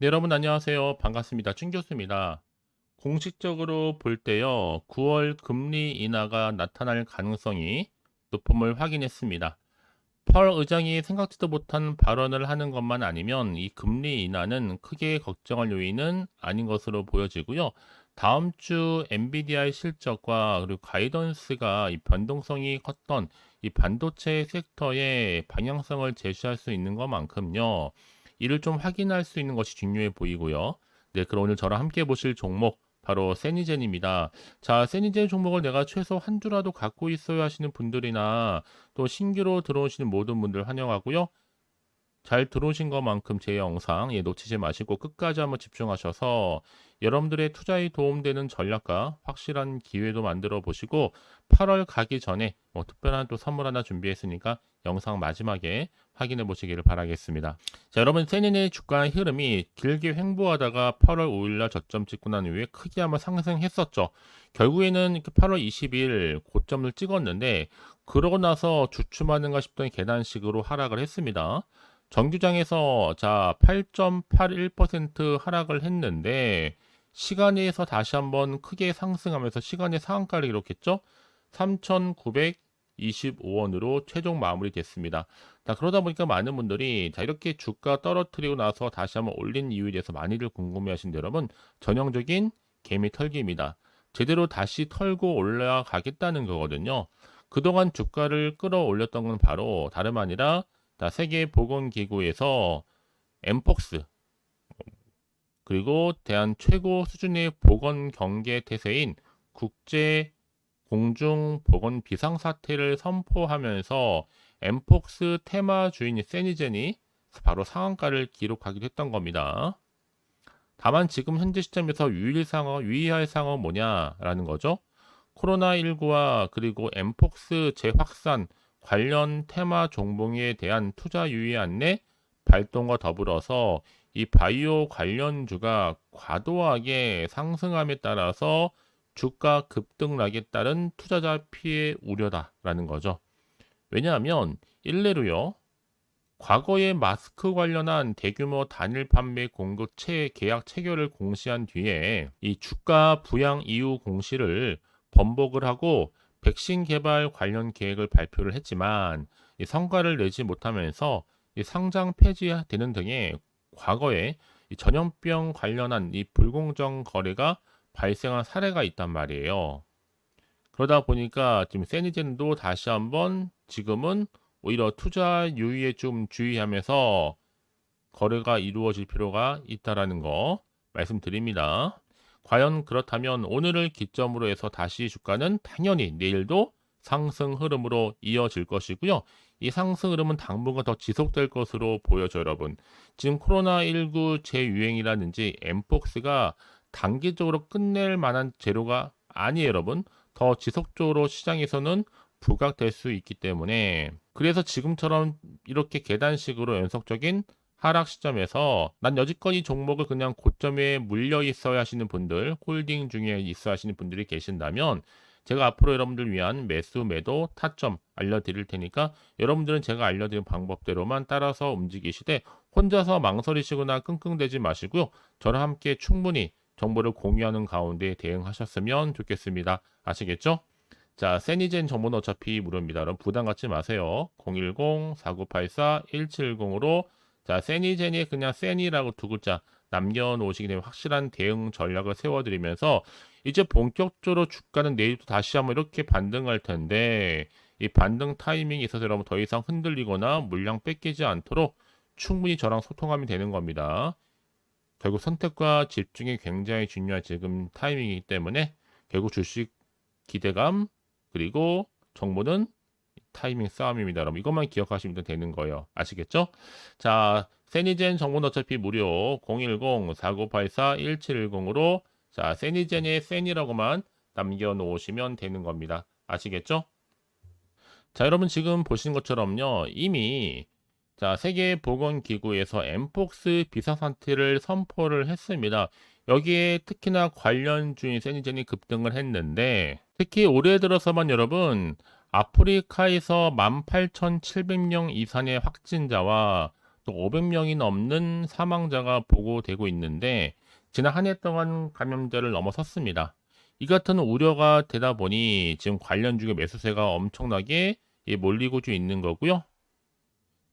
네, 여러분 안녕하세요. 반갑습니다. 춘 교수입니다. 공식적으로 볼 때요, 9월 금리 인하가 나타날 가능성이 높음을 확인했습니다. 파월 의장이 생각지도 못한 발언을 하는 것만 아니면 이 금리 인하는 크게 걱정할 요인은 아닌 것으로 보여지고요. 다음 주 엔비디아의 실적과 그리고 가이던스가 이 변동성이 컸던 이 반도체 섹터의 방향성을 제시할 수 있는 것만큼요. 이를 좀 확인할 수 있는 것이 중요해 보이고요. 네, 그럼 오늘 저랑 함께 보실 종목 바로 세니젠입니다. 자, 세니젠 종목을 내가 최소 한 주라도 갖고 있어야 하시는 분들이나 또 신규로 들어오시는 모든 분들 환영하고요. 잘 들어오신 것만큼 제 영상 놓치지 마시고 끝까지 한번 집중하셔서 여러분들의 투자에 도움되는 전략과 확실한 기회도 만들어 보시고 8월 가기 전에 특별한 또 선물 하나 준비했으니까 영상 마지막에 확인해 보시기를 바라겠습니다. 자, 여러분 세닌의 주가 흐름이 길게 횡보하다가 8월 5일날 저점 찍고 난 이후에 크게 한번 상승했었죠. 결국에는 8월 20일 고점을 찍었는데 그러고 나서 주춤하는가 싶던 계단식으로 하락을 했습니다. 정규장에서 자 8.81% 하락을 했는데 시간에서 다시 한번 크게 상승하면서 시간의 상한가를 기록했죠. 3,925원으로 최종 마무리됐습니다. 자, 그러다 보니까 많은 분들이 자 이렇게 주가 떨어뜨리고 나서 다시 한번 올린 이유에 대해서 많이들 궁금해하신데 여러분 전형적인 개미 털기입니다. 제대로 다시 털고 올라가겠다는 거거든요. 그동안 주가를 끌어올렸던 건 바로 다름 아니라 세계보건기구에서 엠폭스 그리고 대한 최고 수준의 보건 경계 태세인 국제 공중 보건 비상사태를 선포하면서 엠폭스 테마 주인 세니젠이 바로 상한가를 기록하기도 했던 겁니다. 다만 지금 현재 시점에서 유의할 상황은 뭐냐라는 거죠. 코로나19와 그리고 엠폭스 재확산 관련 테마 종목에 대한 투자 유의 안내 발동과 더불어서 이 바이오 관련주가 과도하게 상승함에 따라서 주가 급등락에 따른 투자자 피해 우려다라는 거죠. 왜냐하면 일례로요. 과거에 마스크 관련한 대규모 단일 판매 공급 계약 체결을 공시한 뒤에 이 주가 부양 이후 공시를 번복을 하고 백신 개발 관련 계획을 발표를 했지만 이 성과를 내지 못하면서 이 상장 폐지되는 등의 과거에 이 전염병 관련한 이 불공정 거래가 발생한 사례가 있단 말이에요. 그러다 보니까 지금 세니젠도 다시 한번 지금은 오히려 투자 유의에 좀 주의하면서 거래가 이루어질 필요가 있다라는 거 말씀드립니다. 과연 그렇다면 오늘을 기점으로 해서 다시 주가는 당연히 내일도 상승 흐름으로 이어질 것이고요. 이 상승 흐름은 당분간 더 지속될 것으로 보여져 여러분. 지금 코로나19 재유행이라든지 엠폭스가 단기적으로 끝낼 만한 재료가 아니에요, 여러분. 더 지속적으로 시장에서는 부각될 수 있기 때문에 그래서 지금처럼 이렇게 계단식으로 연속적인 하락 시점에서 난 여지껏 이 종목을 그냥 고점에 물려 있어야 하시는 분들, 홀딩 중에 있어야 하시는 분들이 계신다면 제가 앞으로 여러분들 위한 매수, 매도, 타점 알려드릴 테니까 여러분들은 제가 알려드린 방법대로만 따라서 움직이시되 혼자서 망설이시거나 끙끙대지 마시고요. 저랑 함께 충분히 정보를 공유하는 가운데 대응하셨으면 좋겠습니다. 아시겠죠? 자, 세니젠 정보는 어차피 무료입니다. 여러분 부담 갖지 마세요. 010-4984-1710으로 자, 세니젠이 그냥 세니라고 두 글자 남겨놓으시기 때문에 확실한 대응 전략을 세워드리면서 이제 본격적으로 주가는 내일도 다시 한번 이렇게 반등할 텐데 이 반등 타이밍이 있어서 여러분 더 이상 흔들리거나 물량 뺏기지 않도록 충분히 저랑 소통하면 되는 겁니다. 결국 선택과 집중이 굉장히 중요한 지금 타이밍이기 때문에 결국 주식 기대감 그리고 정보는 타이밍 싸움입니다. 여러분 이것만 기억하시면 되는 거예요. 아시겠죠? 자, 세니젠 정보는 어차피 무료 010-4984-1710으로 자, 세니젠의 세니라고만 남겨놓으시면 되는 겁니다. 아시겠죠? 자, 여러분 지금 보신 것처럼요. 이미 자, 세계보건기구에서 엠폭스 비상사태를 선포를 했습니다. 여기에 특히나 관련주인 세니젠이 급등을 했는데 특히 올해 들어서만 여러분 아프리카에서 18,700명 이상의 확진자와 또 500명이 넘는 사망자가 보고되고 있는데 지난 한 해 동안 감염자를 넘어섰습니다. 이 같은 우려가 되다 보니 지금 관련 주의 매수세가 엄청나게 몰리고 있는 거고요.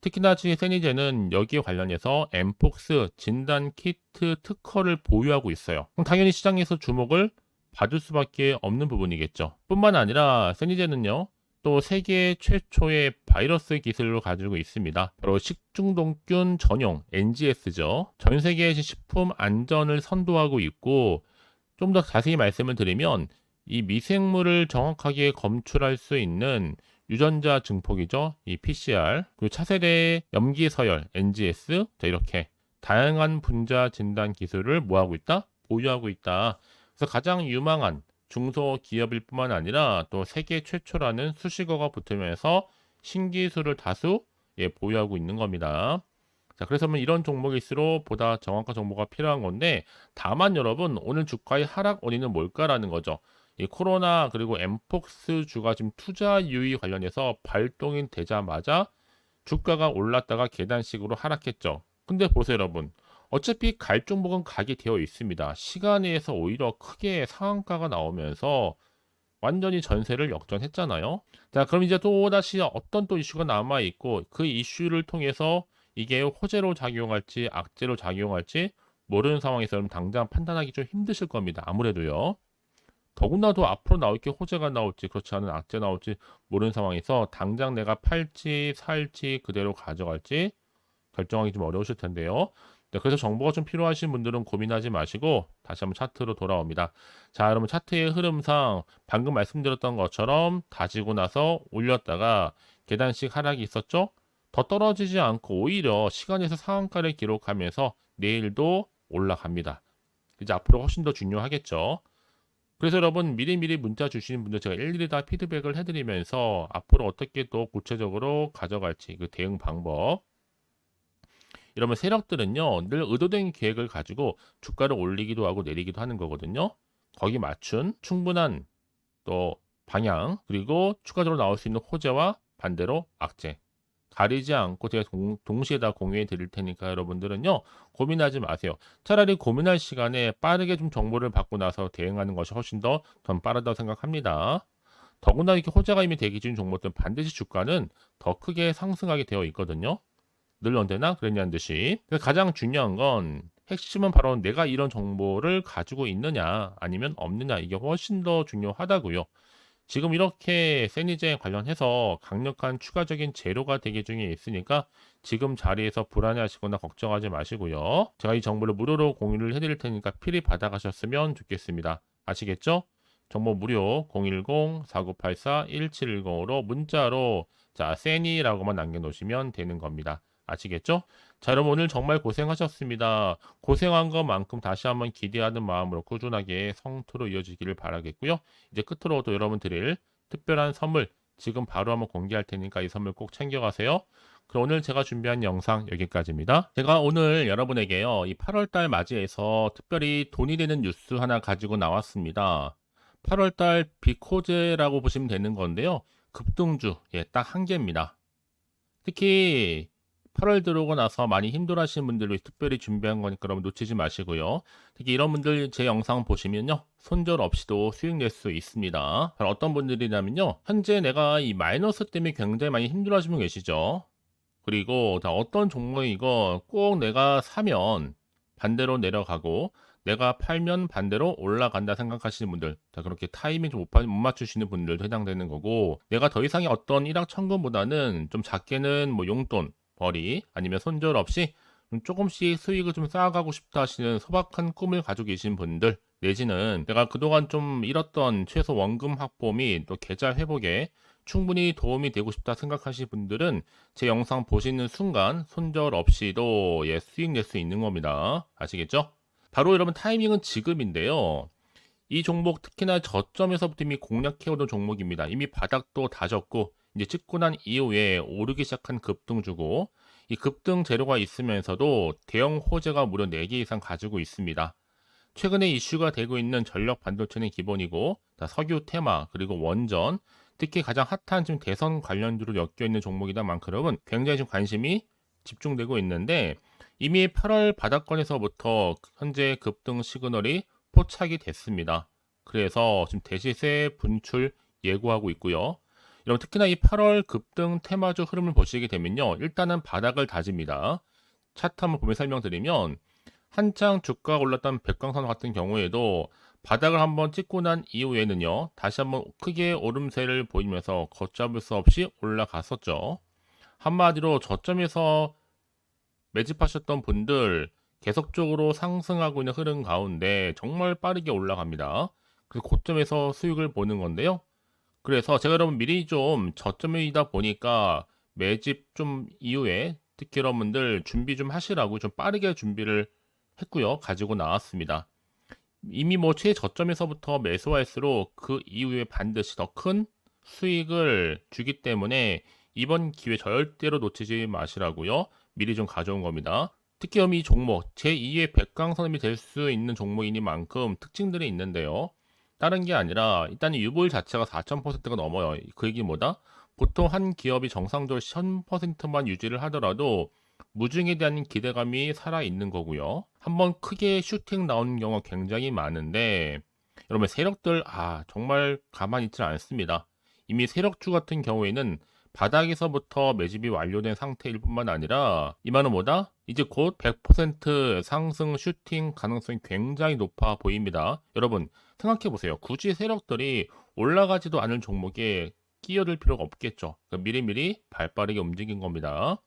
특히나 지금 세니제는 여기에 관련해서 엠폭스 진단 키트 특허를 보유하고 있어요. 그럼 당연히 시장에서 주목을 받을 수밖에 없는 부분이겠죠. 뿐만 아니라 세니제는요, 또 세계 최초의 바이러스 기술을 가지고 있습니다. 바로 식중독균 전용 NGS죠. 전 세계의 식품 안전을 선도하고 있고, 좀 더 자세히 말씀을 드리면 이 미생물을 정확하게 검출할 수 있는 유전자 증폭이죠. 이 PCR, 그리고 차세대 염기 서열 NGS, 자, 이렇게 다양한 분자 진단 기술을 뭐하고 있다? 보유하고 있다. 그래서 가장 유망한 중소기업일 뿐만 아니라 또 세계 최초라는 수식어가 붙으면서 신기술을 다수 보유하고 있는 겁니다. 자, 그래서 이런 종목일수록 보다 정확한 정보가 필요한 건데, 다만 여러분, 오늘 주가의 하락 원인은 뭘까라는 거죠. 이 코로나 그리고 엠폭스 주가 지금 투자 유의 관련해서 발동이 되자마자 주가가 올랐다가 계단식으로 하락했죠. 근데 보세요, 여러분. 어차피 갈 종목은 가게 되어 있습니다. 시간에서 오히려 크게 상한가가 나오면서 완전히 전세를 역전했잖아요. 자, 그럼 이제 또다시 어떤 또 이슈가 남아있고, 그 이슈를 통해서 이게 호재로 작용할지 악재로 작용할지 모르는 상황에서 당장 판단하기 좀 힘드실 겁니다. 아무래도요. 더군다도 앞으로 나올 게 호재가 나올지 그렇지 않은 악재 나올지 모르는 상황에서 당장 내가 팔지 살지 그대로 가져갈지 결정하기 좀 어려우실 텐데요. 네, 그래서 정보가 좀 필요하신 분들은 고민하지 마시고 다시 한번 차트로 돌아옵니다. 자, 여러분 차트의 흐름상 방금 말씀드렸던 것처럼 다지고 나서 올렸다가 계단식 하락이 있었죠? 더 떨어지지 않고 오히려 시간에서 상한가를 기록하면서 내일도 올라갑니다. 이제 앞으로 훨씬 더 중요하겠죠. 그래서 여러분 미리미리 문자 주시는 분들 제가 일일이 다 피드백을 해드리면서 앞으로 어떻게 또 구체적으로 가져갈지 그 대응 방법, 이러면 세력들은요 늘 의도된 계획을 가지고 주가를 올리기도 하고 내리기도 하는 거거든요. 거기 맞춘 충분한 또 방향, 그리고 추가적으로 나올 수 있는 호재와 반대로 악재 가리지 않고 제가 동시에 다 공유해 드릴 테니까 여러분들은요 고민하지 마세요. 차라리 고민할 시간에 빠르게 좀 정보를 받고 나서 대응하는 것이 훨씬 더 전 빠르다고 생각합니다. 더군다나 이렇게 호재가 이미 대기 중인 종목들은 반드시 주가는 더 크게 상승하게 되어 있거든요. 늘 언제나 그랬냐는 듯이. 그래서 가장 중요한 건 핵심은 바로 내가 이런 정보를 가지고 있느냐 아니면 없느냐, 이게 훨씬 더 중요하다고요. 지금 이렇게 세니제 관련해서 강력한 추가적인 재료가 대기 중에 있으니까 지금 자리에서 불안해하시거나 걱정하지 마시고요. 제가 이 정보를 무료로 공유를 해드릴 테니까 필히 받아가셨으면 좋겠습니다. 아시겠죠? 정보 무료 010-4984-1710으로 문자로 자 세니라고만 남겨놓으시면 되는 겁니다. 아시겠죠? 자, 여러분 오늘 정말 고생하셨습니다. 고생한 것만큼 다시 한번 기대하는 마음으로 꾸준하게 성투로 이어지기를 바라겠고요. 이제 끝으로 또 여러분 드릴 특별한 선물 지금 바로 한번 공개할 테니까 이 선물 꼭 챙겨가세요. 그럼 오늘 제가 준비한 영상 여기까지입니다. 제가 오늘 여러분에게요, 이 8월달 맞이해서 특별히 돈이 되는 뉴스 하나 가지고 나왔습니다. 8월달 빅호재라고 보시면 되는 건데요. 급등주, 딱 한 개입니다. 특히 8월 들어오고 나서 많이 힘들어하시는 분들을 특별히 준비한 거니까 여러분 놓치지 마시고요. 특히 이런 분들 제 영상 보시면요, 손절 없이도 수익 낼 수 있습니다. 바로 어떤 분들이냐면요, 현재 내가 이 마이너스 때문에 굉장히 많이 힘들어하시는 분 계시죠. 그리고 다 어떤 종목이 이거 꼭 내가 사면 반대로 내려가고 내가 팔면 반대로 올라간다 생각하시는 분들, 자, 그렇게 타이밍 좀 못 맞추시는 분들도 해당되는 거고, 내가 더 이상의 어떤 일확천금보다는 좀 작게는 뭐 용돈 벌이 아니면 손절 없이 좀 조금씩 수익을 좀 쌓아가고 싶다 하시는 소박한 꿈을 가지고 계신 분들, 내지는 내가 그동안 좀 잃었던 최소 원금 확보 및 또 계좌 회복에 충분히 도움이 되고 싶다 생각하시는 분들은 제 영상 보시는 순간 손절 없이도 수익 낼 수 있는 겁니다. 아시겠죠? 바로 여러분 타이밍은 지금인데요. 이 종목 특히나 저점에서부터 이미 공략해오던 종목입니다. 이미 바닥도 다졌고 이제 찍고 난 이후에 오르기 시작한 급등주고, 이 급등 재료가 있으면서도 대형 호재가 무려 4개 이상 가지고 있습니다. 최근에 이슈가 되고 있는 전력 반도체는 기본이고, 석유 테마 그리고 원전, 특히 가장 핫한 지금 대선 관련주로 엮여 있는 종목이다 만큼 여러분 굉장히 좀 관심이 집중되고 있는데 이미 8월 바닥권에서부터 현재 급등 시그널이 포착이 됐습니다. 그래서 지금 대시세 분출 예고하고 있고요. 여러분 특히나 이 8월 급등 테마주 흐름을 보시게 되면요. 일단은 바닥을 다집니다. 차트 한번 보면 설명드리면 한창 주가가 올랐던 백광선 같은 경우에도 바닥을 한번 찍고 난 이후에는요. 다시 한번 크게 오름세를 보이면서 걷잡을 수 없이 올라갔었죠. 한마디로 저점에서 매집하셨던 분들 계속적으로 상승하고 있는 흐름 가운데 정말 빠르게 올라갑니다. 그래서 고점에서 수익을 보는 건데요. 그래서 제가 여러분 미리 좀 저점이다 보니까 매집 좀 이후에 특히 여러분들 준비 좀 하시라고 좀 빠르게 준비를 했고요. 가지고 나왔습니다. 이미 뭐 최저점에서부터 매수할수록 그 이후에 반드시 더 큰 수익을 주기 때문에 이번 기회 절대로 놓치지 마시라고요. 미리 좀 가져온 겁니다. 특히 이 종목 제2의 백강선이 될 수 있는 종목이니만큼 특징들이 있는데요. 다른 게 아니라 일단 유보율 자체가 4,000%가 넘어요. 그 얘기 뭐다? 보통 한 기업이 정상적으로 1000%만 유지를 하더라도 무중에 대한 기대감이 살아있는 거고요. 한번 크게 슈팅 나오는 경우가 굉장히 많은데 여러분 세력들 정말 가만히 있지 않습니다. 이미 세력주 같은 경우에는 바닥에서부터 매집이 완료된 상태일 뿐만 아니라 이만은 뭐다? 이제 곧 100% 상승 슈팅 가능성이 굉장히 높아 보입니다. 여러분 생각해 보세요. 굳이 세력들이 올라가지도 않을 종목에 끼어들 필요가 없겠죠. 그러니까 미리미리 발빠르게 움직인 겁니다.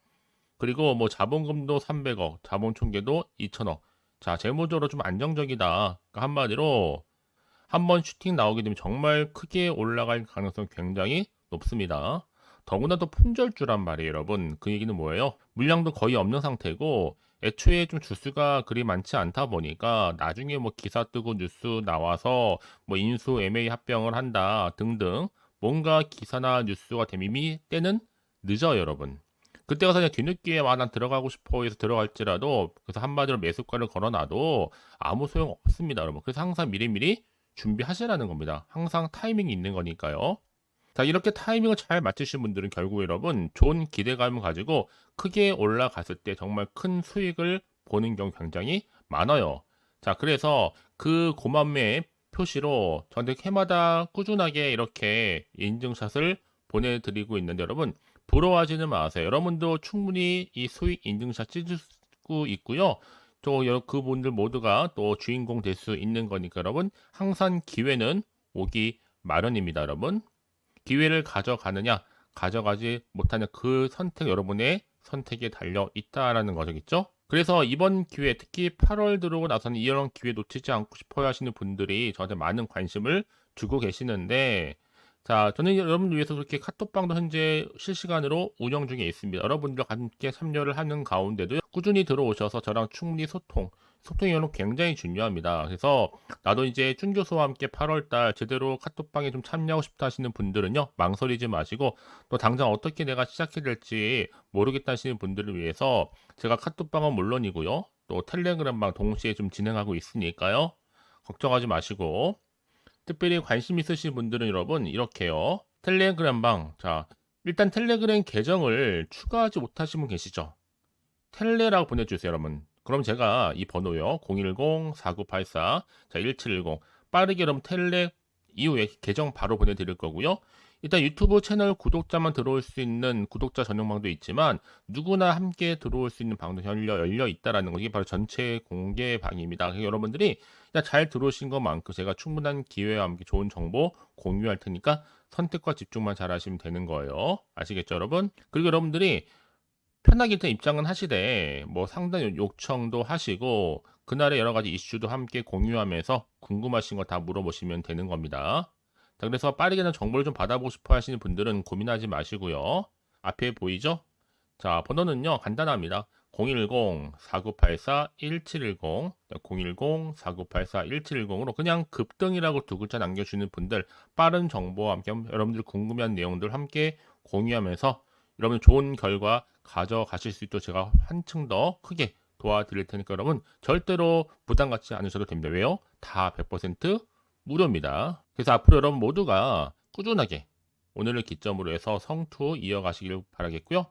그리고 뭐 자본금도 300억, 자본 총계도 2천억. 자, 재무적으로 좀 안정적이다. 그러니까 한마디로 한번 슈팅 나오게 되면 정말 크게 올라갈 가능성이 굉장히 높습니다. 더구나 또 품절주란 말이에요, 여러분. 그 얘기는 뭐예요? 물량도 거의 없는 상태고 애초에 좀 주수가 그리 많지 않다 보니까 나중에 뭐 기사 뜨고 뉴스 나와서 뭐 인수 M&A 합병을 한다 등등 뭔가 기사나 뉴스가 되면 이미 때는 늦어요, 여러분. 그때 가서 그냥 뒤늦게 난 들어가고 싶어 해서 들어갈지라도 그래서 한마디로 매수가를 걸어놔도 아무 소용 없습니다, 여러분. 그래서 항상 미리미리 준비하시라는 겁니다. 항상 타이밍이 있는 거니까요. 자, 이렇게 타이밍을 잘 맞추신 분들은 결국 여러분 좋은 기대감을 가지고 크게 올라갔을 때 정말 큰 수익을 보는 경우 굉장히 많아요. 자, 그래서 그 고만매의 표시로 저한테 해마다 꾸준하게 이렇게 인증샷을 보내드리고 있는데 여러분 부러워하지는 마세요. 여러분도 충분히 이 수익 인증샷 찍을 수 있고요. 또 그분들 모두가 또 주인공 될 수 있는 거니까 여러분 항상 기회는 오기 마련입니다, 여러분. 기회를 가져가느냐, 가져가지 못하는 그 선택 여러분의 선택에 달려 있다라는 거겠죠. 그래서 이번 기회, 특히 8월 들어오고 나서는 이런 기회 놓치지 않고 싶어 하시는 분들이 저한테 많은 관심을 주고 계시는데 자, 저는 여러분들 위해서 그렇게 카톡방도 현재 실시간으로 운영 중에 있습니다. 여러분들과 함께 참여를 하는 가운데도 꾸준히 들어오셔서 저랑 충분히 소통이 여러분 굉장히 중요합니다. 그래서 나도 이제 준 교수와 함께 8월달 제대로 카톡방에 좀 참여하고 싶다 하시는 분들은요, 망설이지 마시고 또 당장 어떻게 내가 시작해야 될지 모르겠다 하시는 분들을 위해서 제가 카톡방은 물론이고요, 또 텔레그램방 동시에 좀 진행하고 있으니까요, 걱정하지 마시고 특별히 관심 있으신 분들은 여러분 이렇게요. 텔레그램방. 자, 일단 텔레그램 계정을 추가하지 못하신 분 계시죠? 텔레라고 보내주세요, 여러분. 그럼 제가 이 번호요. 010-4984, 자, 1710. 빠르게 여러분 텔레 이후에 계정 바로 보내드릴 거고요. 일단 유튜브 채널 구독자만 들어올 수 있는 구독자 전용방도 있지만 누구나 함께 들어올 수 있는 방도 열려 있다라는 거. 이게 바로 전체 공개 방입니다. 그래서 여러분들이 잘 들어오신 것만큼 제가 충분한 기회와 함께 좋은 정보 공유할 테니까 선택과 집중만 잘 하시면 되는 거예요. 아시겠죠, 여러분? 그리고 여러분들이 편하게 일단 입장은 하시되 뭐 상담 요청도 하시고 그날의 여러 가지 이슈도 함께 공유하면서 궁금하신 거 다 물어보시면 되는 겁니다. 자, 그래서 빠르게는 정보를 좀 받아보고 싶어 하시는 분들은 고민하지 마시고요. 앞에 보이죠? 자, 번호는요, 간단합니다. 010-4984-1710, 010-4984-1710으로 그냥 급등이라고 두 글자 남겨주는 분들, 빠른 정보와 함께 여러분들 궁금한 내용들 함께 공유하면서 여러분 좋은 결과 가져가실 수 있도록 제가 한층 더 크게 도와드릴 테니까 여러분 절대로 부담 갖지 않으셔도 됩니다. 왜요? 다 100% 무료입니다. 그래서 앞으로 여러분 모두가 꾸준하게 오늘을 기점으로 해서 성투 이어가시길 바라겠고요.